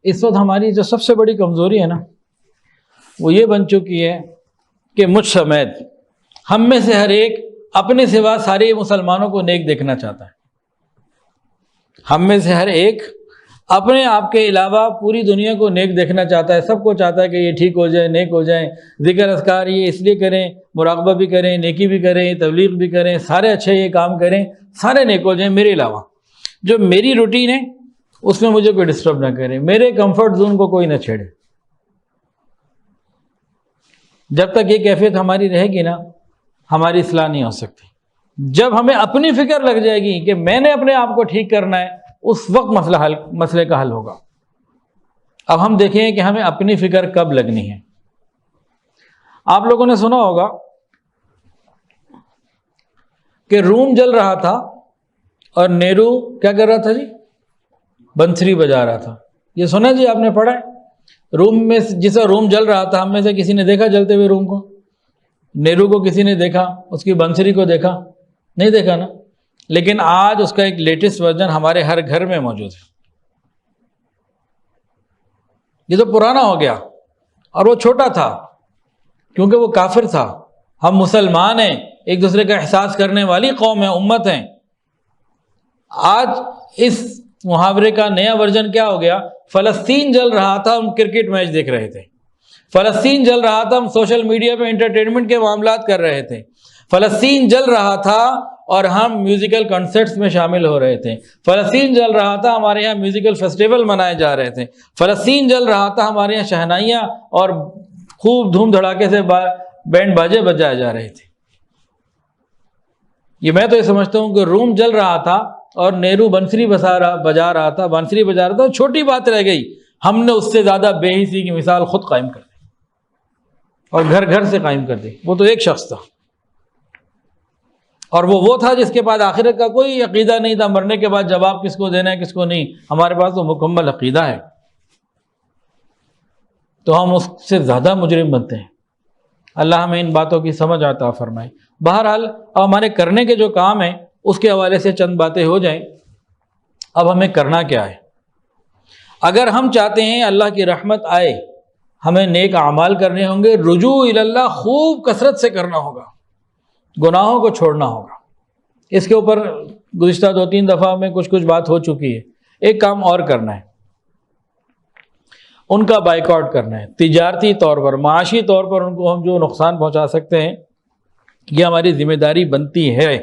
اس وقت ہماری جو سب سے بڑی کمزوری ہے نا، وہ یہ بن چکی ہے کہ مجھ سمیت ہم میں سے ہر ایک اپنے سوا سارے مسلمانوں کو نیک دیکھنا چاہتا ہے۔ ہم میں سے ہر ایک اپنے آپ کے علاوہ پوری دنیا کو نیک دیکھنا چاہتا ہے، سب کو چاہتا ہے کہ یہ ٹھیک ہو جائے، نیک ہو جائیں، ذکر اذکار یہ اس لیے کریں، مراقبہ بھی کریں، نیکی بھی کریں، تبلیغ بھی کریں، سارے اچھے یہ کام کریں، سارے نیک ہو جائیں میرے علاوہ۔ جو میری روٹین ہے اس میں مجھے کوئی ڈسٹرب نہ کرے، میرے کمفرٹ زون کو کوئی نہ چھیڑے۔ جب تک یہ کیفیت ہماری رہے گی نا، ہماری اصلاح نہیں ہو سکتی۔ جب ہمیں اپنی فکر لگ جائے گی کہ میں نے اپنے آپ کو ٹھیک کرنا ہے، اس وقت مسئلے کا حل ہوگا۔ اب ہم دیکھیں کہ ہمیں اپنی فکر کب لگنی ہے۔ آپ لوگوں نے سنا ہوگا کہ روم جل رہا تھا اور نیرو کیا کر رہا تھا جی؟ بنسری بجا رہا تھا۔ یہ سنا جی؟ آپ نے پڑھا ہے؟ روم میں جسا روم جل رہا تھا، ہم میں سے کسی نے دیکھا جلتے ہوئے روم کو؟ نیرو کو کسی نے دیکھا؟ اس کی بنسری کو دیکھا؟ نہیں دیکھا نا؟ لیکن آج اس کا ایک لیٹسٹ ورژن ہمارے ہر گھر میں موجود ہے۔ یہ تو پرانا ہو گیا، اور وہ چھوٹا تھا کیونکہ وہ کافر تھا۔ ہم مسلمان ہیں، ایک دوسرے کا احساس کرنے والی قوم ہے، امت ہیں۔ آج اس محاورے کا نیا ورژن کیا ہو گیا؟ فلسطین جل رہا تھا، ہم کرکٹ میچ دیکھ رہے تھے۔ فلسطین جل رہا تھا، ہم سوشل میڈیا پہ انٹرٹینمنٹ کے معاملات کر رہے تھے۔ فلسطین جل رہا تھا اور ہم میوزیکل کنسرٹس میں شامل ہو رہے تھے۔ فلسطین جل رہا تھا، ہمارے یہاں میوزیکل فیسٹیول منائے جا رہے تھے۔ فلسطین جل رہا تھا، ہمارے یہاں شہنائیاں اور خوب دھوم دھڑاکے سے بینڈ باجے بجائے جا رہے تھے۔ یہ میں تو یہ سمجھتا ہوں کہ روم جل رہا تھا اور نیرو بنسری بجا رہا تھا، چھوٹی بات رہ گئی، ہم نے اس سے زیادہ بے حسی کی مثال خود قائم کر دی اور گھر گھر سے قائم کر دی۔ وہ تو ایک شخص تھا، اور وہ تھا جس کے پاس آخرت کا کوئی عقیدہ نہیں تھا، مرنے کے بعد جواب کس کو دینا ہے کس کو نہیں۔ ہمارے پاس تو مکمل عقیدہ ہے، تو ہم اس سے زیادہ مجرم بنتے ہیں۔ اللہ ہمیں ان باتوں کی سمجھ عطا فرمائے۔ بہرحال اب ہمارے کرنے کے جو کام ہیں اس کے حوالے سے چند باتیں ہو جائیں۔ اب ہمیں کرنا کیا ہے؟ اگر ہم چاہتے ہیں اللہ کی رحمت آئے، ہمیں نیک اعمال کرنے ہوں گے، رجوع الی اللہ خوب کثرت سے کرنا ہوگا، گناہوں کو چھوڑنا ہوگا۔ اس کے اوپر گزشتہ 2-3 دفعہ میں کچھ بات ہو چکی ہے۔ ایک کام اور کرنا ہے، ان کا بائیکاٹ کرنا ہے، تجارتی طور پر، معاشی طور پر ان کو ہم جو نقصان پہنچا سکتے ہیں، یہ ہماری ذمہ داری بنتی ہے۔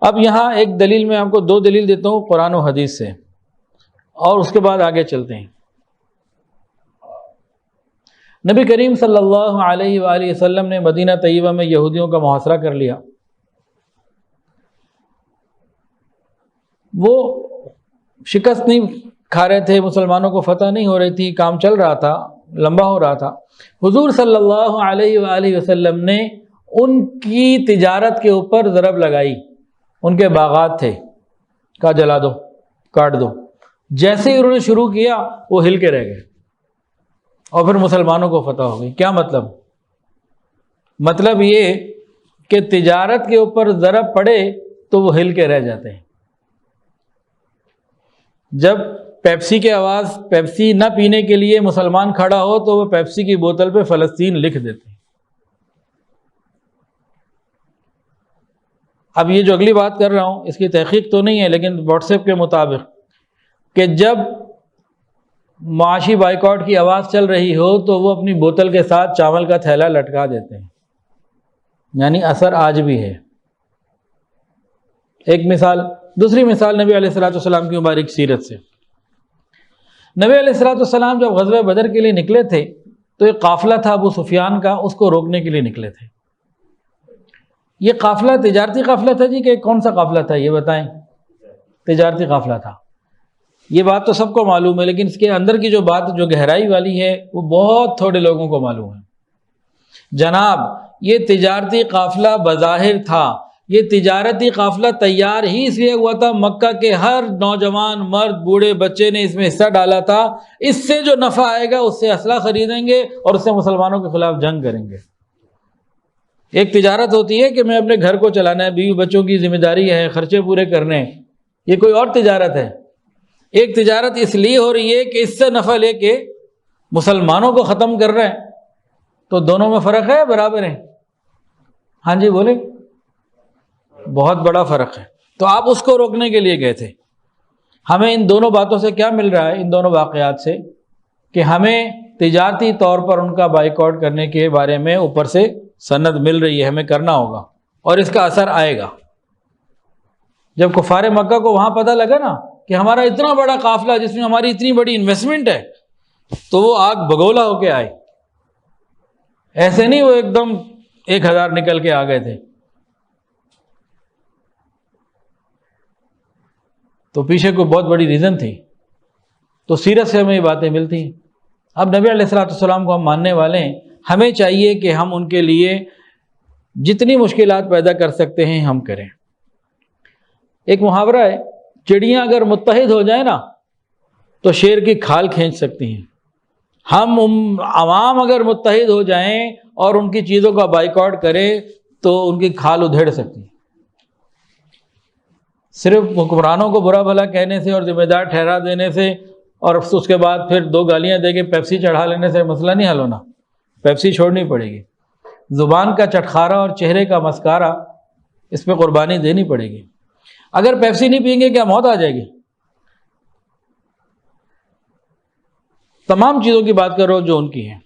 اب یہاں ایک دلیل، میں آپ کو 2 دلیل دیتا ہوں قرآن و حدیث سے، اور اس کے بعد آگے چلتے ہیں۔ نبی کریم صلی اللہ علیہ وآلہ وسلم نے مدینہ طیبہ میں یہودیوں کا محاصرہ کر لیا۔ وہ شکست نہیں کھا رہے تھے، مسلمانوں کو فتح نہیں ہو رہی تھی، کام چل رہا تھا، لمبا ہو رہا تھا۔ حضور صلی اللہ علیہ وآلہ وسلم نے ان کی تجارت کے اوپر ضرب لگائی۔ ان کے باغات تھے، کہا جلا دو، کاٹ دو۔ جیسے ہی انہوں نے شروع کیا وہ ہل کے رہ گئے، اور پھر مسلمانوں کو فتح ہو گئی۔ کیا مطلب؟ مطلب یہ کہ تجارت کے اوپر ضرب پڑے تو وہ ہل کے رہ جاتے ہیں۔ جب پیپسی کے آواز، پیپسی نہ پینے کے لیے مسلمان کھڑا ہو تو وہ پیپسی کی بوتل پہ فلسطین لکھ دیتے ہیں۔ اب یہ جو اگلی بات کر رہا ہوں اس کی تحقیق تو نہیں ہے، لیکن واٹس ایپ کے مطابق کہ جب معاشی بائیکاٹ کی آواز چل رہی ہو تو وہ اپنی بوتل کے ساتھ چاول کا تھیلا لٹکا دیتے ہیں، یعنی اثر آج بھی ہے۔ ایک مثال۔ دوسری مثال نبی علیہ الصلوۃ والسلام کی مبارک سیرت سے۔ نبی علیہ الصلوۃ والسلام جب غزوہ بدر کے لیے نکلے تھے تو ایک قافلہ تھا ابو سفیان کا، اس کو روکنے کے لیے نکلے تھے۔ یہ قافلہ تجارتی قافلہ تھا جی کہ کون سا قافلہ تھا یہ بتائیں؟ تجارتی قافلہ تھا۔ یہ بات تو سب کو معلوم ہے، لیکن اس کے اندر کی جو بات جو گہرائی والی ہے وہ بہت تھوڑے لوگوں کو معلوم ہے۔ جناب یہ تجارتی قافلہ بظاہر تھا، یہ تجارتی قافلہ تیار ہی اس لیے ہوا تھا، مکہ کے ہر نوجوان، مرد، بوڑھے، بچے نے اس میں حصہ ڈالا تھا۔ اس سے جو نفع آئے گا اس سے اسلحہ خریدیں گے اور اس سے مسلمانوں کے خلاف جنگ کریں گے۔ ایک تجارت ہوتی ہے کہ میں اپنے گھر کو چلانا ہے، بیوی بچوں کی ذمہ داری ہے، خرچے پورے کرنے ہیں، یہ کوئی اور تجارت ہے۔ ایک تجارت اس لیے ہو رہی ہے کہ اس سے نفع لے کے مسلمانوں کو ختم کر رہے ہیں، تو دونوں میں فرق ہے برابر ہے؟ ہاں جی بولے، بہت بڑا فرق ہے۔ تو آپ اس کو روکنے کے لیے گئے تھے۔ ہمیں ان دونوں باتوں سے کیا مل رہا ہے، ان دونوں واقعات سے، کہ ہمیں تجارتی طور پر ان کا بائیکاٹ کرنے کے بارے میں اوپر سے سند مل رہی ہے، ہمیں کرنا ہوگا اور اس کا اثر آئے گا۔ جب کفار مکہ کو وہاں پتہ لگا نا کہ ہمارا اتنا بڑا قافلہ جس میں ہماری اتنی بڑی انویسٹمنٹ ہے، تو وہ آگ بگولا ہو کے آئے۔ ایسے نہیں وہ ایک دم 1000 نکل کے آ گئے تھے۔ تو پیچھے کوئی بہت بڑی ریزن تھی۔ تو سیرت سے ہمیں یہ باتیں ملتی ہیں۔ اب نبی علیہ الصلوۃ والسلام کو ہم ماننے والے ہیں، ہمیں چاہیے کہ ہم ان کے لیے جتنی مشکلات پیدا کر سکتے ہیں ہم کریں۔ ایک محاورہ ہے، چڑیاں اگر متحد ہو جائیں نا تو شیر کی کھال کھینچ سکتی ہیں۔ ہم عوام اگر متحد ہو جائیں اور ان کی چیزوں کا بائیکاٹ کریں تو ان کی کھال ادھیڑ سکتی ہیں۔ صرف حکمرانوں کو برا بھلا کہنے سے اور ذمہ دار ٹھہرا دینے سے اور اس کے بعد پھر 2 گالیاں دے کے پیپسی چڑھا لینے سے مسئلہ نہیں حل ہونا، پیپسی چھوڑنی پڑے گی۔ زبان کا چٹخارا اور چہرے کا مسکارا، اس پہ قربانی دینی پڑے گی۔ اگر پیپسی نہیں پئیں گے کیا موت آ جائے گی؟ تمام چیزوں کی بات کرو جو ان کی ہیں۔